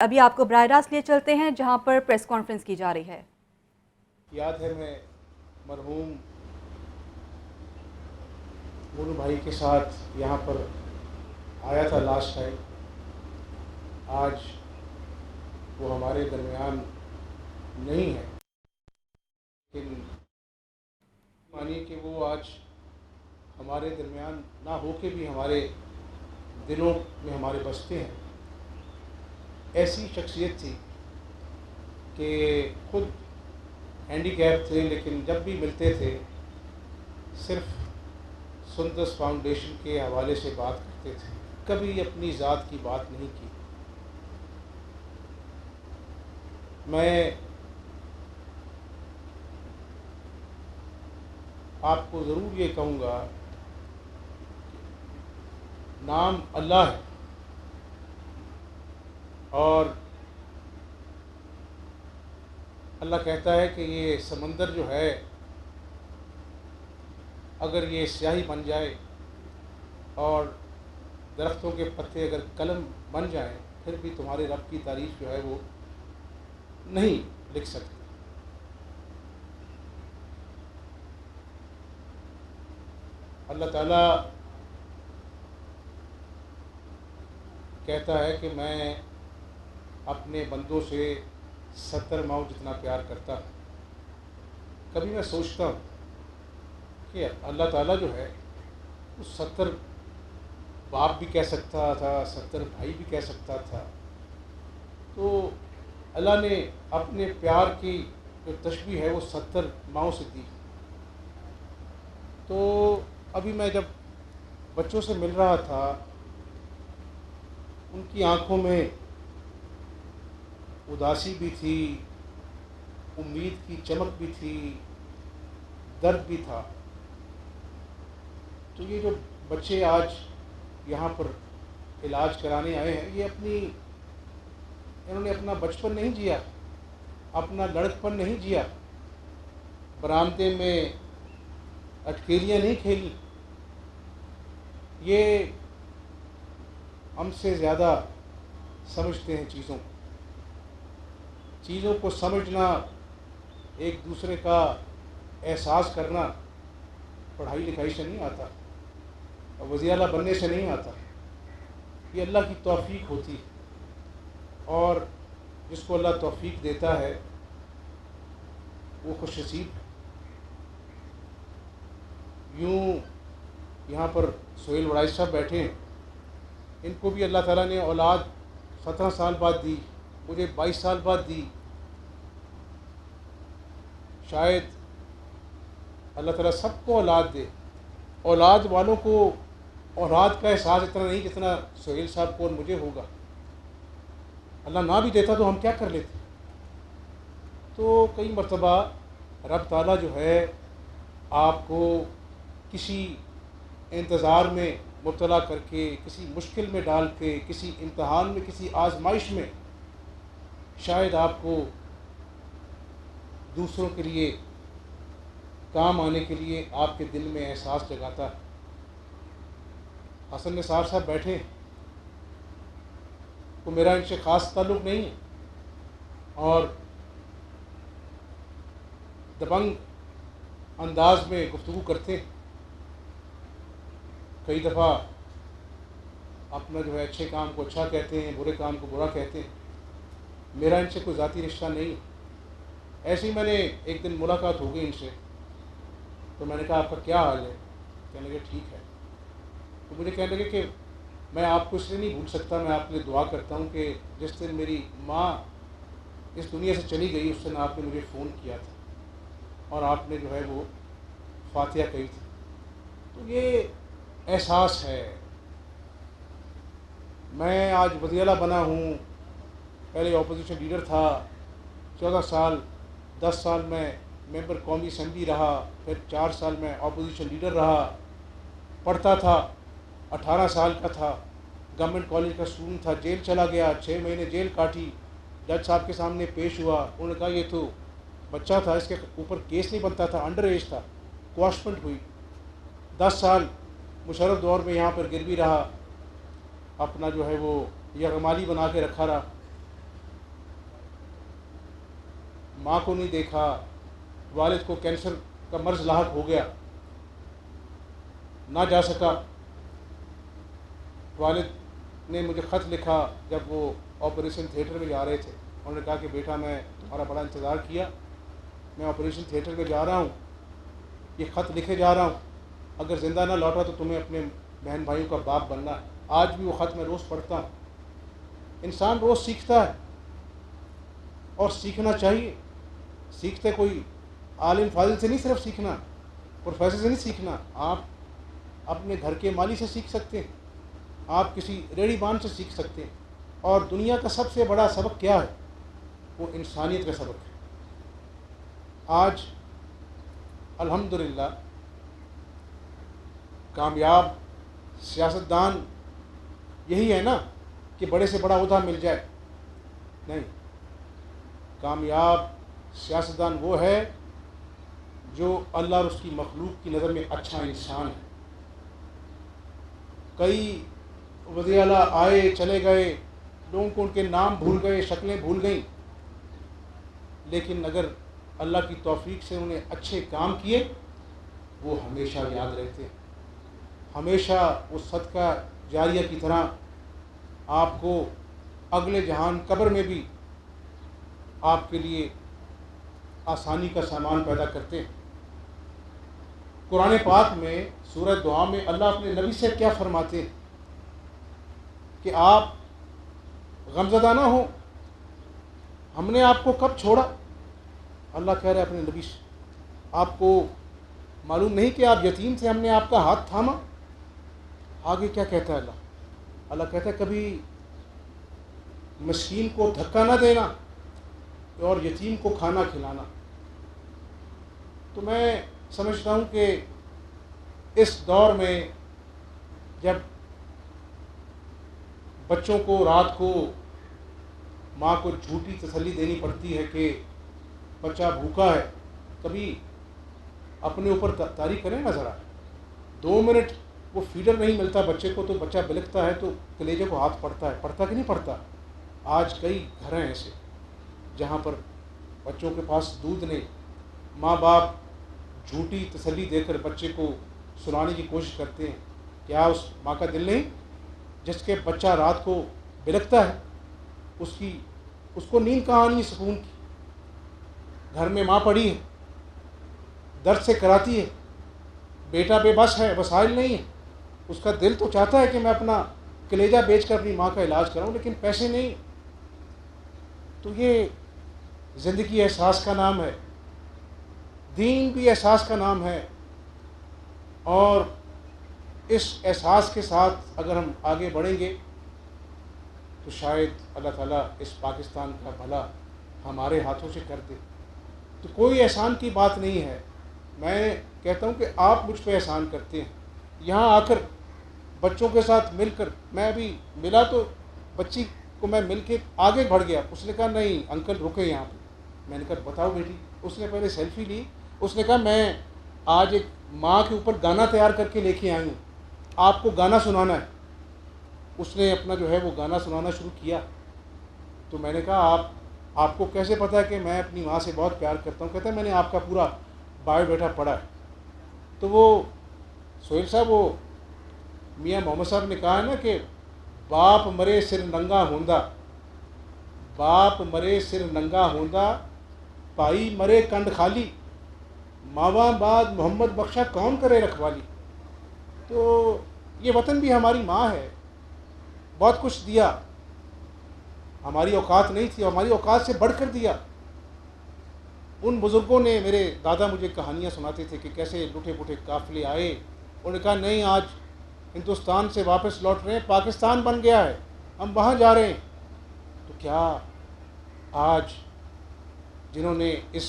ابھی آپ کو براہ راست لیے چلتے ہیں جہاں پر پریس کانفرنس کی جا رہی ہے۔ یاد ہے میں مرحوم مونو بھائی کے ساتھ یہاں پر آیا تھا لاسٹ ٹائم۔ آج وہ ہمارے درمیان نہیں ہے، لیکن مانیے کہ وہ آج ہمارے درمیان نہ ہو کے بھی ہمارے دلوں میں ہمارے بستے ہیں۔ ایسی شخصیت تھی کہ خود ہینڈی کیپ تھے، لیکن جب بھی ملتے تھے صرف سندس فاؤنڈیشن کے حوالے سے بات کرتے تھے، کبھی اپنی ذات کی بات نہیں کی۔ میں آپ کو ضرور یہ کہوں گا، نام اللہ ہے اور اللہ کہتا ہے کہ یہ سمندر جو ہے اگر یہ سیاہی بن جائے اور درختوں کے پتے اگر قلم بن جائیں، پھر بھی تمہارے رب کی تعریف جو ہے وہ نہیں لکھ سکتے۔ اللہ تعالیٰ کہتا ہے کہ میں اپنے بندوں سے 70 ماؤں جتنا پیار کرتا ہوں۔ کبھی میں سوچتا ہوں کہ اللہ تعالیٰ جو ہے وہ 70 باپ بھی کہہ سکتا تھا، 70 بھائی بھی کہہ سکتا تھا، تو اللہ نے اپنے پیار کی جو تشبیہ ہے وہ 70 ماؤں سے دی۔ تو ابھی میں جب بچوں سے مل رہا تھا، ان کی آنکھوں میں اداسی بھی تھی، امید کی چمک بھی تھی، درد بھی تھا۔ تو یہ جو بچے آج یہاں پر علاج کرانے آئے ہیں، یہ انہوں نے اپنا بچپن نہیں جیا، اپنا لڑکپن نہیں جیا، برآمدے میں اٹکیلیاں نہیں کھیلی۔ یہ ہم سے زیادہ سمجھتے ہیں چیزوں کو سمجھنا، ایک دوسرے کا احساس کرنا پڑھائی لکھائی سے نہیں آتا، وزیر اعلیٰ بننے سے نہیں آتا، یہ اللہ کی توفیق ہوتی ہے، اور جس کو اللہ توفیق دیتا ہے وہ خوش نصیب ہے۔ یوں یہاں پر سہیل وڑائی صاحب بیٹھے ہیں، ان کو بھی اللہ تعالیٰ نے اولاد 17 سال بعد دی، مجھے 22 سال بعد دی۔ شاید اللہ تعالیٰ سب کو اولاد دے، اولاد والوں کو اولاد کا احساس اتنا نہیں جتنا سہیل صاحب کو اور مجھے ہوگا۔ اللہ نہ بھی دیتا تو ہم کیا کر لیتے۔ تو کئی مرتبہ رب تعالیٰ جو ہے آپ کو کسی انتظار میں مبتلا کر کے، کسی مشکل میں ڈال کے، کسی امتحان میں، کسی آزمائش میں، شاید آپ کو دوسروں کے لیے کام آنے کے لیے آپ کے دل میں احساس جگاتا ہے۔ حسن نثار صاحب بیٹھے ہیں، تو میرا ان سے خاص تعلق نہیں ہے، اور دبنگ انداز میں گفتگو کرتے ہیں، کئی دفعہ اپنا جو ہے اچھے کام کو اچھا کہتے ہیں، برے کام کو برا کہتے ہیں۔ میرا ان سے کوئی ذاتی رشتہ نہیں ہے۔ ایسے ہی میں نے ایک دن ملاقات ہو گئی ان سے، تو میں نے کہا آپ کا کیا حال ہے؟ کہنے لگے ٹھیک ہے۔ تو مجھے کہنے لگے کہ میں آپ کو اس لیے نہیں بھول سکتا، میں آپ کے لیے دعا کرتا ہوں کہ جس دن میری ماں اس دنیا سے چلی گئی، اس دن آپ نے مجھے فون کیا تھا اور آپ نے جو ہے وہ فاتحہ کہی تھی۔ تو یہ احساس ہے۔ میں آج وزیر اعلیٰ بنا ہوں، پہلے اپوزیشن لیڈر تھا، 14 سال 10 سال میں ممبر قومی اسمبلی رہا، پھر 4 سال میں اپوزیشن لیڈر رہا، پڑھتا تھا، 18 سال کا تھا، گورنمنٹ کالج کا اسٹوڈنٹ تھا، جیل چلا گیا، 6 مہینے جیل کاٹی، جج صاحب کے سامنے پیش ہوا، انہوں نے کہا یہ تو بچہ تھا، اس کے اوپر کیس نہیں بنتا تھا، انڈر ایج تھا، کواشمنٹ ہوئی۔ 10 سال مشرف دور میں یہاں پر گروی رہا، اپنا جو ہے وہ یغمالی بنا کے رکھا رہا، ماں کو نہیں دیکھا، والد کو کینسر کا مرض لاحق ہو گیا، نہ جا سکا۔ والد نے مجھے خط لکھا جب وہ آپریشن تھیٹر میں جا رہے تھے، انہوں نے کہا کہ بیٹا میں تمہارا بڑا انتظار کیا، میں آپریشن تھیٹر میں جا رہا ہوں، یہ خط لکھے جا رہا ہوں، اگر زندہ نہ لوٹا تو تمہیں اپنے بہن بھائیوں کا باپ بننا ہے۔ آج بھی وہ خط میں روز پڑھتا ہوں۔ انسان روز سیکھتا ہے اور سیکھنا چاہیے۔ سیکھتے کوئی عالم فاضل سے نہیں صرف سیکھنا، پروفیسر سے نہیں سیکھنا، آپ اپنے گھر کے مالی سے سیکھ سکتے ہیں، آپ کسی ریڑھی بان سے سیکھ سکتے ہیں۔ اور دنیا کا سب سے بڑا سبق کیا ہے؟ وہ انسانیت کا سبق ہے۔ آج الحمدللہ کامیاب سیاستدان یہی ہے نا کہ بڑے سے بڑا عہدہ مل جائے؟ نہیں، کامیاب سیاستدان وہ ہے جو اللہ اور اس کی مخلوق کی نظر میں اچھا انسان ہے۔ کئی وزیر اعلیٰ آئے چلے گئے، لوگوں کو ان کے نام بھول گئے، شکلیں بھول گئیں، لیکن اگر اللہ کی توفیق سے انہیں اچھے کام کیے وہ ہمیشہ یاد رہتے ہیں، ہمیشہ وہ صدقہ جاریہ کی طرح آپ کو اگلے جہان قبر میں بھی آپ کے لیے آسانی کا سامان پیدا کرتے ہیں۔ قرآن پاک میں سورہ دعا میں اللہ اپنے نبی سے کیا فرماتے ہیں کہ آپ غمزدہ نہ ہو، ہم نے آپ کو کب چھوڑا؟ اللہ کہہ رہا ہے اپنے نبی سے، آپ کو معلوم نہیں کہ آپ یتیم تھے، ہم نے آپ کا ہاتھ تھاما؟ آگے کیا کہتا ہے اللہ کہتا ہے کبھی مسکین کو دھکا نہ دینا اور یتیم کو کھانا کھلانا۔ تو میں سمجھتا ہوں کہ اس دور میں جب بچوں کو رات کو ماں کو جھوٹی تسلی دینی پڑتی ہے کہ بچہ بھوکا ہے، کبھی اپنے اوپر طاری کریں نا ذرا۔ 2 منٹ وہ فیڈر نہیں ملتا بچے کو تو بچہ بلکتا ہے تو کلیجے کو ہاتھ پڑتا ہے، پڑتا کہ نہیں پڑتا؟ آج کئی گھر ہیں ایسے جہاں پر بچوں کے پاس دودھ نہیں، ماں باپ جھوٹی تسلی دے کر بچے کو سلانے کی کوشش کرتے ہیں۔ کیا اس ماں کا دل نہیں جس کے بچہ رات کو بلکتا ہے، اس کو نیند کہاں آنی ہے سکون کی؟ گھر میں ماں پڑی ہے، درد سے کراتی ہے، بیٹا بے بس ہے، وسائل نہیں ہے، اس کا دل تو چاہتا ہے کہ میں اپنا کلیجہ بیچ کر اپنی ماں کا علاج کراؤں، لیکن پیسے نہیں۔ تو یہ زندگی احساس کا نام ہے، دین بھی احساس کا نام ہے، اور اس احساس کے ساتھ اگر ہم آگے بڑھیں گے تو شاید اللہ تعالیٰ اس پاکستان کا بھلا ہمارے ہاتھوں سے کر دے۔ تو کوئی احسان کی بات نہیں ہے، میں کہتا ہوں کہ آپ مجھ پہ احسان کرتے ہیں۔ یہاں آ کر بچوں کے ساتھ مل کر، میں ابھی ملا تو بچی کو میں مل کے آگے بڑھ گیا، اس نے کہا نہیں انکل رکے یہاں پہ۔ میں نے کہا بتاؤ بیٹی، اس نے پہلے سیلفی لی، اس نے کہا میں آج ایک ماں کے اوپر گانا تیار کر کے لے کے آئی ہوں، آپ کو گانا سنانا ہے۔ اس نے اپنا جو ہے وہ گانا سنانا شروع کیا، تو میں نے کہا آپ کو کیسے پتہ ہے کہ میں اپنی ماں سے بہت پیار کرتا ہوں؟ کہتا ہے میں نے آپ کا پورا بایو ڈیٹا پڑھا ہے۔ تو وہ سہیل صاحب، وہ میاں محمد صاحب نے کہا ہے نا کہ باپ مرے سر ننگا ہوندا، باپ مرے سر ننگا ہوندا، پائی مرے کنڈ خالی، ماواں بعد محمد بخشا کون کرے رکھوالی۔ تو یہ وطن بھی ہماری ماں ہے، بہت کچھ دیا، ہماری اوقات نہیں تھی، ہماری اوقات سے بڑھ کر دیا۔ ان بزرگوں نے، میرے دادا مجھے کہانیاں سناتے تھے کہ کیسے لٹے پٹے قافلے آئے، انہوں نے کہا نہیں آج ہندوستان سے واپس لوٹ رہے ہیں، پاکستان بن گیا ہے، ہم وہاں جا رہے ہیں۔ تو کیا آج جنہوں نے اس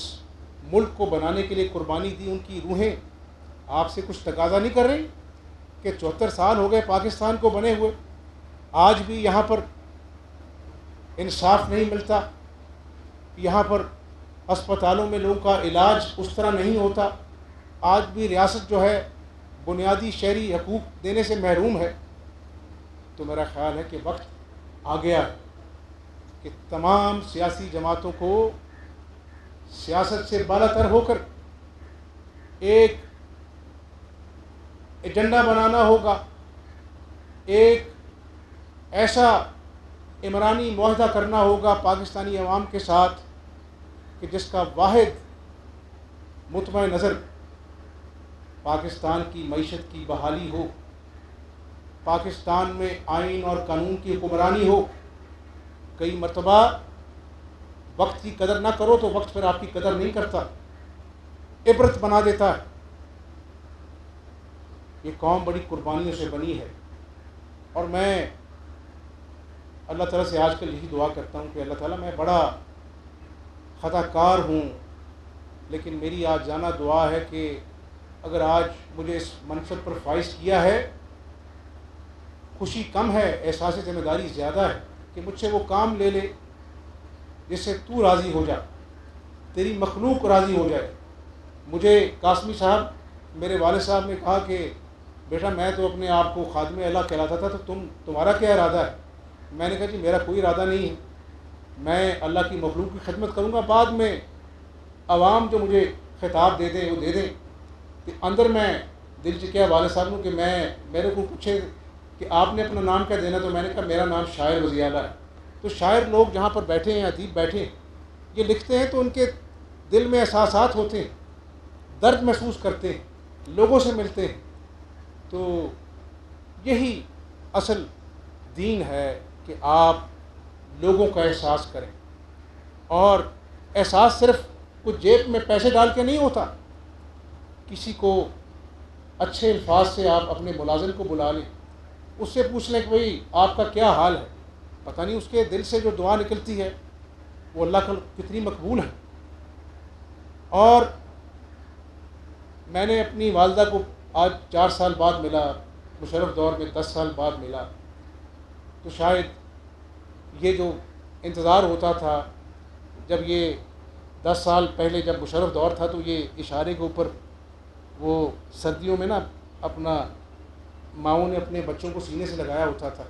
ملک کو بنانے کے لیے قربانی دی، ان کی روحیں آپ سے کچھ تقاضا نہیں کر رہی کہ 74 سال ہو گئے پاکستان کو بنے ہوئے، آج بھی یہاں پر انصاف نہیں ملتا، یہاں پر اسپتالوں میں لوگوں کا علاج اس طرح نہیں ہوتا، آج بھی ریاست جو ہے بنیادی شہری حقوق دینے سے محروم ہے۔ تو میرا خیال ہے کہ وقت آ گیا ہے کہ تمام سیاسی جماعتوں کو سیاست سے بالا تر ہو کر ایک ایجنڈا بنانا ہوگا، ایک ایسا عمرانی معاہدہ کرنا ہوگا پاکستانی عوام کے ساتھ کہ جس کا واحد مطمع نظر پاکستان کی معیشت کی بحالی ہو، پاکستان میں آئین اور قانون کی حکمرانی ہو۔ کئی مرتبہ وقت کی قدر نہ کرو تو وقت پھر آپ کی قدر نہیں کرتا، عبرت بنا دیتا ہے۔ یہ قوم بڑی قربانیوں سے بنی ہے، اور میں اللہ تعالیٰ سے آج کل یہی دعا کرتا ہوں کہ اللہ تعالیٰ میں بڑا خطا کار ہوں، لیکن میری آج جانا دعا ہے کہ اگر آج مجھے اس منصب پر فائز کیا ہے، خوشی کم ہے، احساس ذمہ داری زیادہ ہے کہ مجھ سے وہ کام لے لے جس سے تو راضی ہو جا، تیری مخلوق راضی ہو جائے۔ مجھے قاسمی صاحب، میرے والد صاحب نے کہا کہ بیٹا میں تو اپنے آپ کو خادم اللہ کہلاتا تھا، تو تمہارا کیا ارادہ ہے؟ میں نے کہا جی میرا کوئی ارادہ نہیں ہے، میں اللہ کی مخلوق کی خدمت کروں گا، بعد میں عوام جو مجھے خطاب دے دیں وہ دے دیں۔ کہ اندر میں دل چکیا والد صاحب نے کہ میرے کو پوچھے کہ آپ نے اپنا نام کیا دینا، تو میں نے کہا میرا نام شاعر وزیر اعلیٰ ہے۔ تو شاعر لوگ جہاں پر بیٹھے ہیں، ادیب بیٹھے ہیں، یہ لکھتے ہیں تو ان کے دل میں احساسات ہوتے ہیں، درد محسوس کرتے ہیں، لوگوں سے ملتے ہیں۔ تو یہی اصل دین ہے کہ آپ لوگوں کا احساس کریں، اور احساس صرف کچھ جیب میں پیسے ڈال کے نہیں ہوتا۔ کسی کو اچھے الفاظ سے آپ اپنے ملازم کو بلا لیں، اس سے پوچھ لیں کہ بھئی آپ کا کیا حال ہے، پتہ نہیں اس کے دل سے جو دعا نکلتی ہے وہ اللہ کا کتنی مقبول ہے۔ اور میں نے اپنی والدہ کو آج 4 سال بعد ملا، مشرف دور میں 10 سال بعد ملا، تو شاید یہ جو انتظار ہوتا تھا، جب یہ 10 سال پہلے جب مشرف دور تھا تو یہ اشارے کے اوپر وہ سردیوں میں نا اپنا ماؤں نے اپنے بچوں کو سینے سے لگایا ہوتا تھا،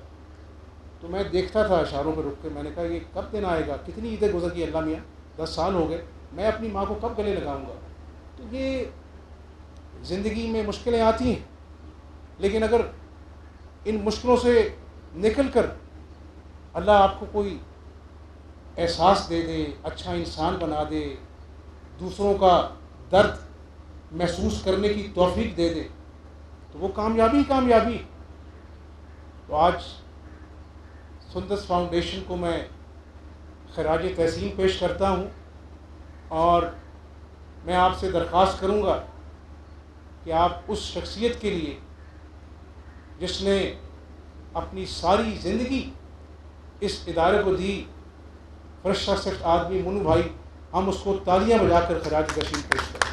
تو میں دیکھتا تھا اشاروں پہ رک کے، میں نے کہا یہ کب دن آئے گا، کتنی عیدیں گزر گئی اللہ میاں، 10 سال ہو گئے، میں اپنی ماں کو کب گلے لگاؤں گا۔ تو یہ زندگی میں مشکلیں آتی ہیں، لیکن اگر ان مشکلوں سے نکل کر اللہ آپ کو کوئی احساس دے دے، اچھا انسان بنا دے، دوسروں کا درد محسوس کرنے کی توفیق دے دے، تو وہ کامیابی ہی کامیابی۔ تو آج سندس فاؤنڈیشن کو میں خراج تحسین پیش کرتا ہوں، اور میں آپ سے درخواست کروں گا کہ آپ اس شخصیت کے لیے جس نے اپنی ساری زندگی اس ادارے کو دی، فرشتہ صفت آدمی منو بھائی، ہم اس کو تالیاں بجا کر خراج تحسین پیش کریں۔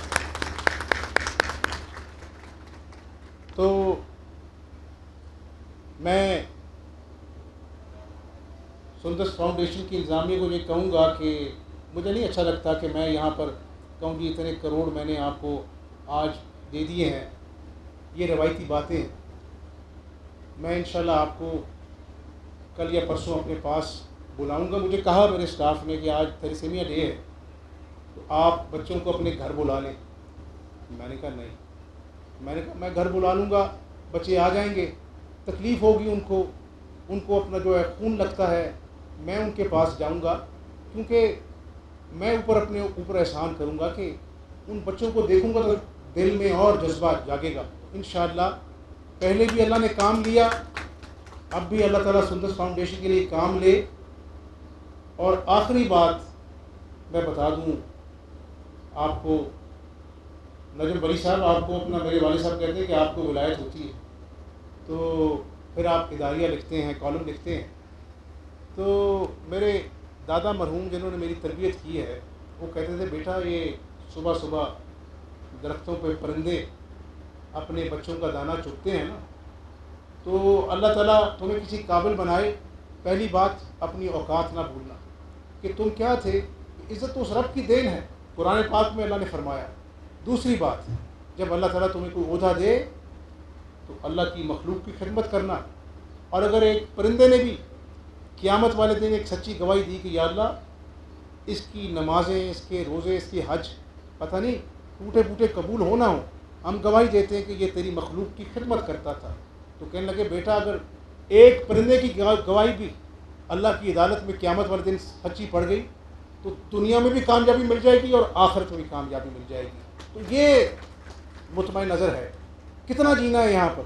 تو میں سندس فاؤنڈیشن کی انتظامیہ کو یہ کہوں گا کہ مجھے نہیں اچھا لگتا کہ میں یہاں پر کہوں جی اتنے کروڑ میں نے آپ کو آج دے دیے ہیں، یہ روایتی باتیں ہیں۔ میں انشاءاللہ آپ کو کل یا پرسوں اپنے پاس بلاؤں گا۔ مجھے کہا میرے اسٹاف نے کہ آج تھیلیسیمیا ڈے ہے، تو آپ بچوں کو اپنے گھر بلا لیں۔ میں نے کہا نہیں، میں نے کہا میں گھر بلا لوں گا، بچے آ جائیں گے، تکلیف ہوگی ان کو اپنا جو ہے خون لگتا ہے، میں ان کے پاس جاؤں گا، کیونکہ میں اپنے اوپر احسان کروں گا کہ ان بچوں کو دیکھوں گا تو دل میں اور جذبہ جاگے گا۔ انشاءاللہ پہلے بھی اللہ نے کام لیا، اب بھی اللہ تعالیٰ سندس فاؤنڈیشن کے لیے کام لے۔ اور آخری بات میں بتا دوں آپ کو، نجم ولی صاحب آپ کو اپنا، میرے والد صاحب کہتے ہیں کہ آپ کو ولایت ہوتی ہے تو پھر آپ اداریہ لکھتے ہیں، کالم لکھتے ہیں۔ تو میرے دادا مرحوم جنہوں نے میری تربیت کی ہے، وہ کہتے تھے بیٹا یہ صبح صبح درختوں پہ پرندے اپنے بچوں کا دانہ چگتے ہیں نا، تو اللہ تعالیٰ تمہیں کسی قابل بنائے، پہلی بات اپنی اوقات نہ بھولنا کہ تم کیا تھے، عزت تو اس رب کی دین ہے، قرآن پاک میں اللہ نے فرمایا۔ دوسری بات، جب اللہ تعالیٰ تمہیں کوئی عہدہ دے تو اللہ کی مخلوق کی خدمت کرنا، اور اگر ایک پرندے نے بھی قیامت والے دن ایک سچی گواہی دی کہ یا اللہ اس کی نمازیں، اس کے روزے، اس کی حج پتہ نہیں ٹوٹے پوٹے قبول ہو نہ ہو، ہم گواہی دیتے ہیں کہ یہ تیری مخلوق کی خدمت کرتا تھا. تو کہنے لگے بیٹا اگر ایک پرندے کی گواہی بھی اللہ کی عدالت میں قیامت والے دن سچی پڑ گئی تو دنیا میں بھی کامیابی مل جائے گی اور آخرت میں بھی کامیابی مل جائے گی. تو یہ مطمئن نظر ہے. کتنا جینا ہے یہاں پر.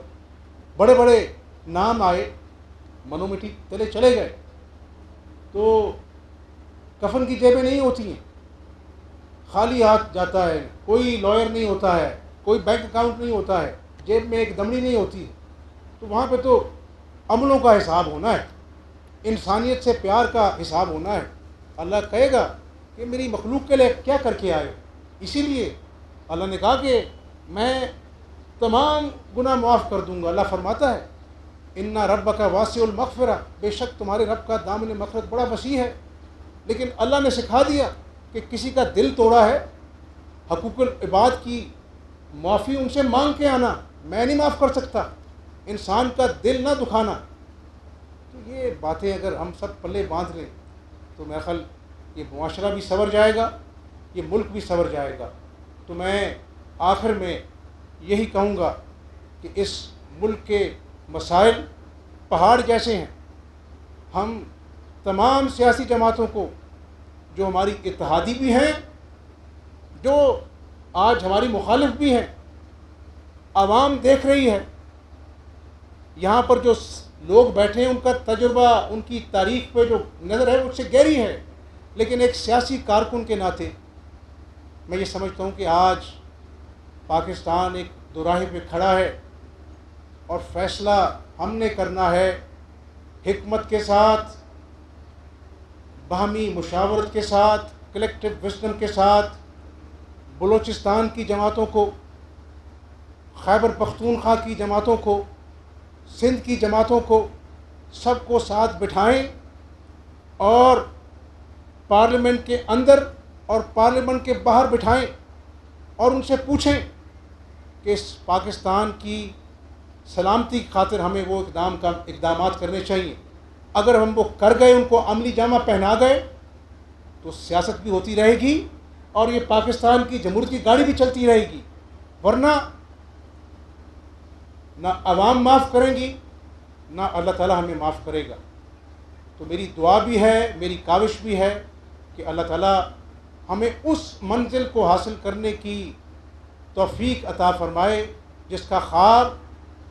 بڑے بڑے نام آئے، منو مٹی چلے گئے. تو کفن کی جیبیں نہیں ہوتی ہیں، خالی ہاتھ جاتا ہے، کوئی لائر نہیں ہوتا ہے، کوئی بینک اکاؤنٹ نہیں ہوتا ہے، جیب میں ایک دمڑی نہیں ہوتی. تو وہاں پہ تو عملوں کا حساب ہونا ہے، انسانیت سے پیار کا حساب ہونا ہے. اللہ کہے گا کہ میری مخلوق کے لیے کیا کر کے آئے. اسی لیے اللہ نے کہا کہ میں تمام گناہ معاف کر دوں گا. اللہ فرماتا ہے ان ربک واسع المغفرہ، بے شک تمہارے رب کا دامن مغفرت بڑا وسیع ہے. لیکن اللہ نے سکھا دیا کہ کسی کا دل توڑا ہے، حقوق العباد کی معافی ان سے مانگ کے آنا، میں نہیں معاف کر سکتا. انسان کا دل نہ دکھانا. تو یہ باتیں اگر ہم سب پلے باندھ لیں تو میرا خیال یہ معاشرہ بھی سنور جائے گا، یہ ملک بھی سنور جائے گا. تو میں آخر میں یہی کہوں گا کہ اس ملک کے مسائل پہاڑ جیسے ہیں. ہم تمام سیاسی جماعتوں کو جو ہماری اتحادی بھی ہیں، جو آج ہماری مخالف بھی ہیں، عوام دیکھ رہی ہے. یہاں پر جو لوگ بیٹھے ہیں ان کا تجربہ، ان کی تاریخ پہ جو نظر ہے اس سے گہری ہے. لیکن ایک سیاسی کارکن کے ناطے میں یہ سمجھتا ہوں کہ آج پاکستان ایک دوراہے پہ کھڑا ہے اور فیصلہ ہم نے کرنا ہے حکمت کے ساتھ، باہمی مشاورت کے ساتھ، کلیکٹیو وزڈم کے ساتھ. بلوچستان کی جماعتوں کو، خیبر پختونخوا کی جماعتوں کو، سندھ کی جماعتوں کو، سب کو ساتھ بٹھائیں اور پارلیمنٹ کے اندر اور پارلیمنٹ کے باہر بٹھائیں اور ان سے پوچھیں کہ اس پاکستان کی سلامتی کی خاطر ہمیں وہ اقدامات کرنے چاہیے. اگر ہم وہ کر گئے، ان کو عملی جامہ پہنا گئے تو سیاست بھی ہوتی رہے گی اور یہ پاکستان کی جمہوریت کی گاڑی بھی چلتی رہے گی. ورنہ نہ عوام معاف کریں گی، نہ اللہ تعالی ہمیں معاف کرے گا. تو میری دعا بھی ہے، میری کاوش بھی ہے کہ اللہ تعالی ہمیں اس منزل کو حاصل کرنے کی توفیق عطا فرمائے جس کا خواب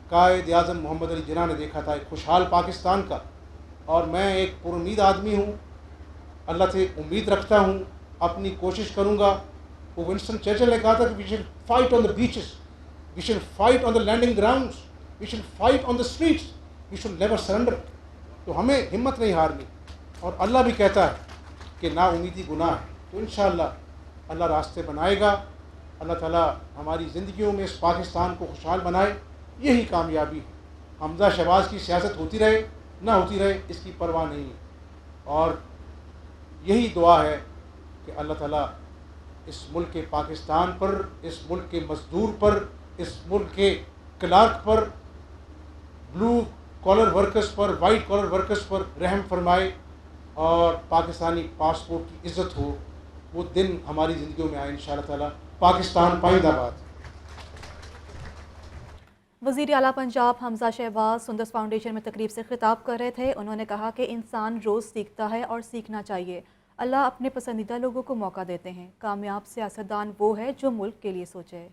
قائد اعظم محمد علی جناح نے دیکھا تھا، ایک خوشحال پاکستان کا. اور میں ایک پر امید آدمی ہوں، اللہ سے امید رکھتا ہوں، اپنی کوشش کروں گا. وہ ونسٹن چرچل نے کہا تھا کہ وی شل فائٹ آن دا بیچز، وی شل فائٹ آن دا لینڈنگ گراؤنڈس، وی شل فائٹ آن دا اسٹریٹس، وی شل نیور سرنڈر. تو ہمیں ہمت نہیں ہارنی. اور اللہ بھی کہتا ہے کہ نا امیدی گناہ ہے. تو انشاءاللہ اللہ راستے بنائے گا. اللہ تعالیٰ ہماری زندگیوں میں اس پاکستان کو خوشحال بنائے. یہی کامیابی ہے. حمزہ شہباز کی سیاست ہوتی رہے نہ ہوتی رہے اس کی پرواہ نہیں ہے. اور یہی دعا ہے کہ اللہ تعالیٰ اس ملک کے پاکستان پر، اس ملک کے مزدور پر، اس ملک کے کلارک پر، بلو کالر ورکرز پر، وائٹ کالر ورکرز پر رحم فرمائے اور پاکستانی پاسپورٹ کی عزت ہو. وہ دن ہماری زندگیوں میں آئے انشاءاللہ تعالیٰ. پاکستان پائندہ باد. وزیر اعلیٰ پنجاب حمزہ شہباز سندس فاؤنڈیشن میں تقریب سے خطاب کر رہے تھے. انہوں نے کہا کہ انسان روز سیکھتا ہے اور سیکھنا چاہیے. اللہ اپنے پسندیدہ لوگوں کو موقع دیتے ہیں. کامیاب سیاستدان وہ ہے جو ملک کے لیے سوچے.